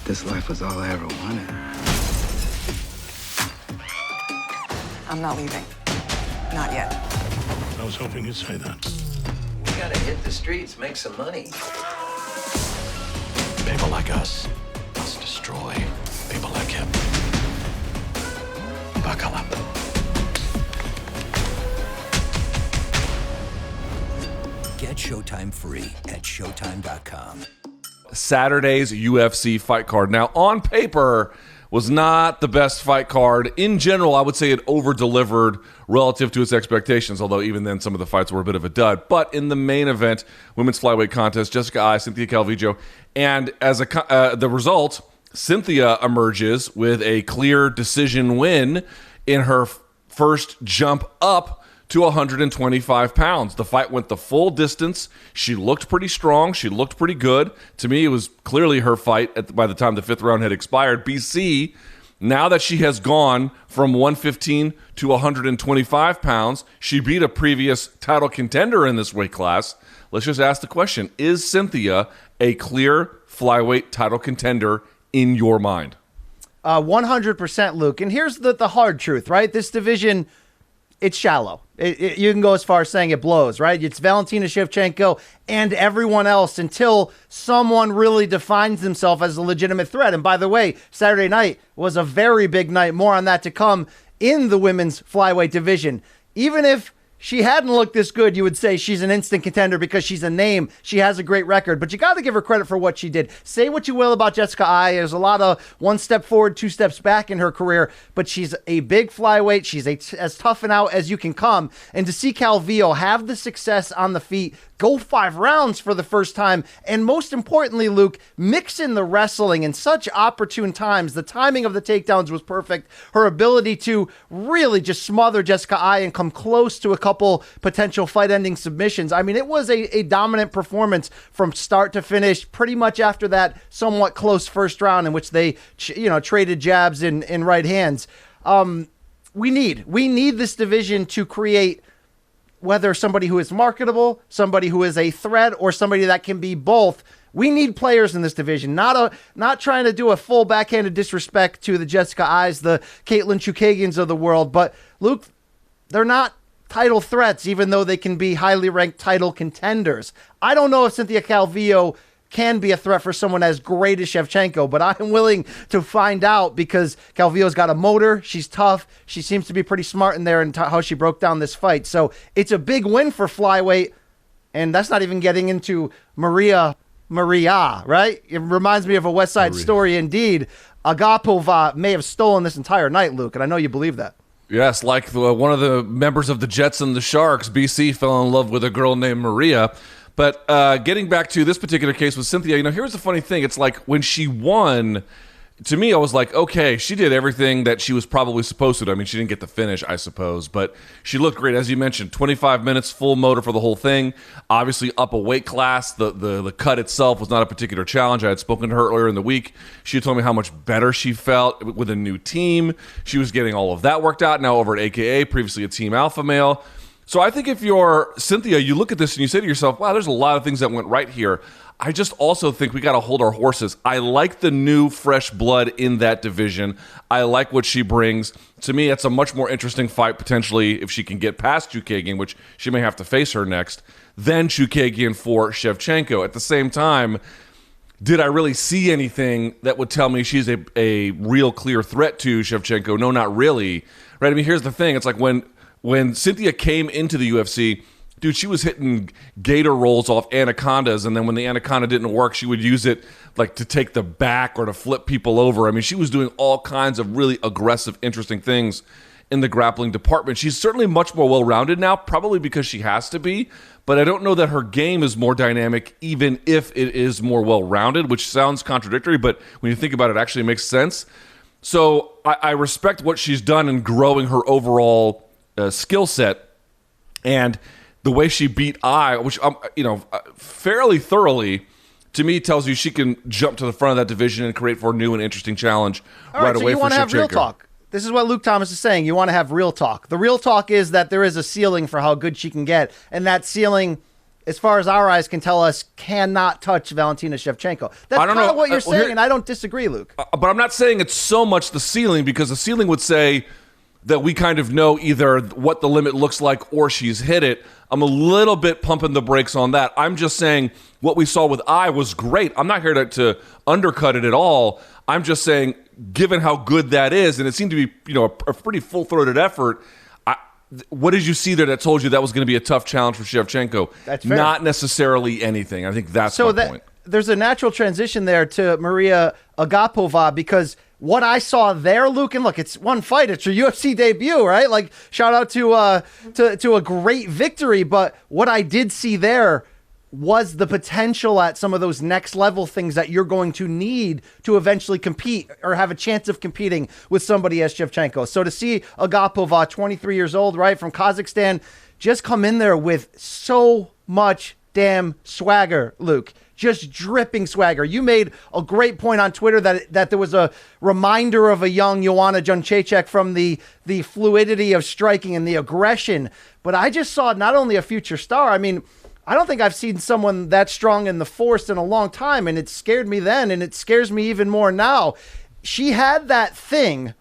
this life was all I ever wanted. I'm not leaving. Not yet. I was hoping you'd say that. We gotta hit the streets, make some money. People like us must destroy people like him. Buckle up. Get Showtime free at Showtime.com. Saturday's UFC fight card. Now, on paper, was not the best fight card. In general, I would say it over-delivered relative to its expectations, although even then some of the fights were a bit of a dud. But in the main event, women's flyweight contest, Jessica Eye, Cynthia Calvillo, and as the result, Cynthia emerges with a clear decision win in her first jump up to 125 pounds. The fight went the full distance. She looked pretty strong. She looked pretty good. To me, it was clearly her fight by the time the fifth round had expired. BC, now that she has gone from 115 to 125 pounds, she beat a previous title contender in this weight class. Let's just ask the question, is Cynthia a clear flyweight title contender in your mind? 100%, Luke. And here's the hard truth, right? This division, it's shallow. You can go as far as saying it blows, right? It's Valentina Shevchenko and everyone else until someone really defines themselves as a legitimate threat. And by the way, Saturday night was a very big night. More on that to come in the women's flyweight division. Even if she hadn't looked this good, you would say she's an instant contender because she's a name. She has a great record, but you got to give her credit for what she did. Say what you will about Jessica Eye. There's a lot of one step forward, two steps back in her career, but she's a big flyweight. She's as tough and out as you can come. And to see Calvillo have the success on the feet, go 5 rounds for the first time, and most importantly, Luke, mix in the wrestling in such opportune times. The timing of the takedowns was perfect. Her ability to really just smother Jessica Eye and come close to a couple potential fight-ending submissions. I mean, it was a dominant performance from start to finish, pretty much after that somewhat close first round in which they traded jabs in right hands. We need this division to create whether somebody who is marketable, somebody who is a threat, or somebody that can be both. We need players in this division, not trying to do a full backhanded disrespect to the Jessica Eyes, the Caitlin Chukagins of the world. But Luke, they're not title threats, even though they can be highly ranked title contenders. I don't know if Cynthia Calvillo can be a threat for someone as great as Shevchenko, but I'm willing to find out because Calvillo's got a motor. She's tough. She seems to be pretty smart in there and how she broke down this fight. So it's a big win for flyweight, and that's not even getting into Mariya, right? It reminds me of a West Side Story indeed. Agapova may have stolen this entire night, Luke, and I know you believe that. Yes, like one of the members of the Jets and the Sharks, BC fell in love with a girl named Mariya. But getting back to this particular case with Cynthia, here's the funny thing. It's like when she won, to me, I was like, okay, she did everything that she was probably supposed to do. I mean, she didn't get the finish, I suppose, but she looked great. As you mentioned, 25 minutes, full motor for the whole thing. Obviously up a weight class. The cut itself was not a particular challenge. I had spoken to her earlier in the week. She told me how much better she felt with a new team. She was getting all of that worked out now over at AKA, previously a Team Alpha Male. So I think if you're Cynthia, you look at this and you say to yourself, wow, there's a lot of things that went right here. I just also think we got to hold our horses. I like the new fresh blood in that division. I like what she brings. To me, it's a much more interesting fight potentially if she can get past Chukagin, which she may have to face her next, than Chukagin for Shevchenko. At the same time, did I really see anything that would tell me she's a real clear threat to Shevchenko? No, not really. Right? I mean, here's the thing. It's like when Cynthia came into the UFC, dude, she was hitting gator rolls off anacondas, and then when the anaconda didn't work, she would use it like to take the back or to flip people over. I mean, she was doing all kinds of really aggressive, interesting things in the grappling department. She's certainly much more well-rounded now, probably because she has to be, but I don't know that her game is more dynamic, even if it is more well-rounded, which sounds contradictory, but when you think about it, it actually makes sense. So I respect what she's done in growing her overall skill set, and the way she beat Eye, which fairly thoroughly, to me tells you she can jump to the front of that division and create for a new and interesting challenge right away. So you want to have real talk. This is what Luke Thomas is saying. You want to have real talk. The real talk is that there is a ceiling for how good she can get, and that ceiling as far as our eyes can tell us, cannot touch Valentina Shevchenko. That's I don't kind know. of what you're saying, Here- and I don't disagree, Luke. But I'm not saying it's so much the ceiling, because the ceiling would say that we kind of know either what the limit looks like or she's hit it. I'm a little bit pumping the brakes on that. I'm just saying what we saw with I was great. I'm not here to undercut it at all. I'm just saying, given how good that is, and it seemed to be, you know, a pretty full-throated effort, what did you see there that told you that was going to be a tough challenge for Shevchenko? That's fair. Not necessarily anything. I think that's my point. There's a natural transition there to Mariya Agapova, because what I saw there, Luke, and look, it's one fight. It's your UFC debut, right? Like, shout out to a great victory. But what I did see there was the potential at some of those next level things that you're going to need to eventually compete or have a chance of competing with somebody as Shevchenko. So to see Agapova, 23 years old, right, from Kazakhstan, just come in there with so much damn swagger, Luke. Just dripping swagger. You made a great point on Twitter that there was a reminder of a young Joanna Jędrzejczyk from the fluidity of striking and the aggression. But I just saw not only a future star. I mean, I don't think I've seen someone that strong in the force in a long time, and it scared me then, and it scares me even more now. She had that thing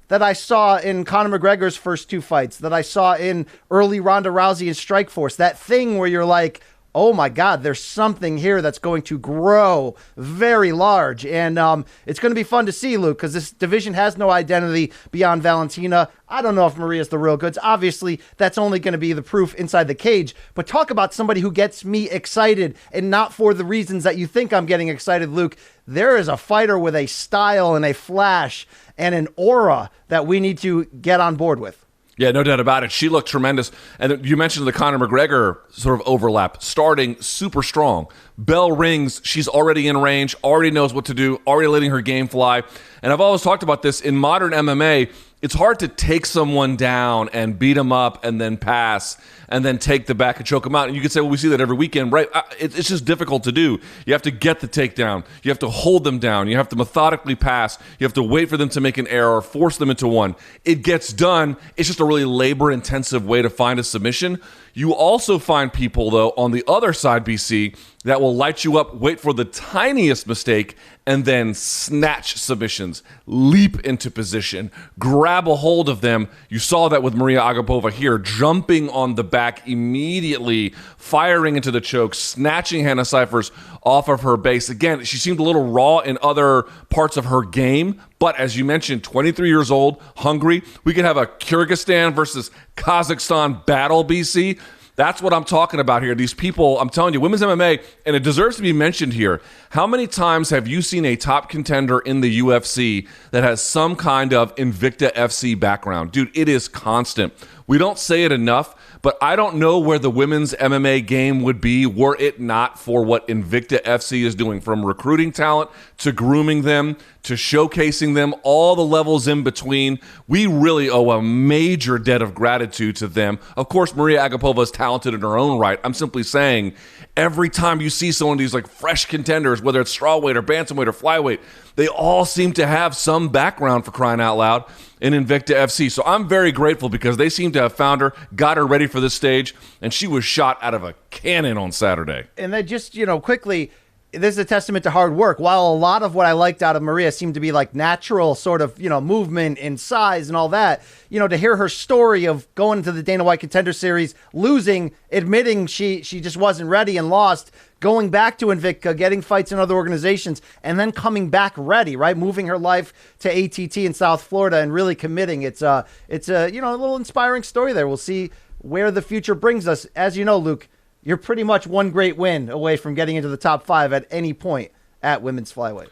that I saw in Conor McGregor's first two fights, that I saw in early Ronda Rousey in Strikeforce, that thing where you're like, oh my God, there's something here that's going to grow very large. And it's going to be fun to see, Luke, because this division has no identity beyond Valentina. I don't know if Maria's the real goods. Obviously, that's only going to be the proof inside the cage. But talk about somebody who gets me excited, and not for the reasons that you think I'm getting excited, Luke. There is a fighter with a style and a flash and an aura that we need to get on board with. Yeah, no doubt about it. She looked tremendous. And you mentioned the Conor McGregor sort of overlap, starting super strong. Bell rings, she's already in range, already knows what to do, already letting her game fly. And I've always talked about this, in modern MMA, it's hard to take someone down and beat them up and then pass and then take the back and choke them out. And you could say, well, we see that every weekend, right? It's just difficult to do. You have to get the takedown. You have to hold them down. You have to methodically pass. You have to wait for them to make an error, force them into one. It gets done. It's just a really labor-intensive way to find a submission. You also find people, though, on the other side, BC, that will light you up, wait for the tiniest mistake, and then snatch submissions, leap into position, grab a hold of them. You saw that with Mariya Agapova here, jumping on the back immediately, firing into the choke, snatching Hannah Cifers off of her base. Again, she seemed a little raw in other parts of her game, but as you mentioned, 23 years old, hungry. We could have a Kyrgyzstan versus Kazakhstan battle, BC. That's what I'm talking about here. These people, I'm telling you, women's MMA, and it deserves to be mentioned here. How many times have you seen a top contender in the UFC that has some kind of Invicta FC background? Dude, it is constant. We don't say it enough, but I don't know where the women's MMA game would be were it not for what Invicta FC is doing, from recruiting talent to grooming them to showcasing them, all the levels in between. We really owe a major debt of gratitude to them. Of course, Mariya Agapova is talented in her own right. I'm simply saying, every time you see someone of these like fresh contenders, whether it's strawweight or bantamweight or flyweight, they all seem to have some background, for crying out loud, in Invicta FC. So I'm very grateful, because they seem to have found her, got her ready for this stage, and she was shot out of a cannon on Saturday. And then just, quickly, this is a testament to hard work. While a lot of what I liked out of Mariya seemed to be like natural sort of, movement and size and all that, to hear her story of going into the Dana White Contender Series, losing, admitting she just wasn't ready and lost, going back to Invicta, getting fights in other organizations, and then coming back ready, right? Moving her life to ATT in South Florida and really committing. It's a little inspiring story there. We'll see where the future brings us. As you know, Luke, you're pretty much one great win away from getting into the top 5 at any point at women's flyweight.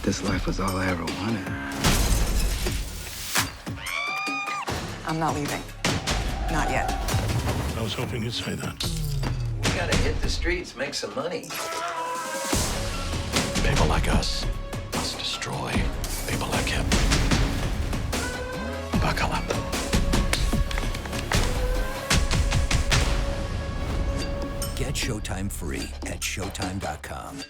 This life was all I ever wanted. I'm not leaving. Not yet. I was hoping you'd say that. We gotta hit the streets, make some money. People like us must destroy people like him. Buckle up. Get Showtime free at Showtime.com.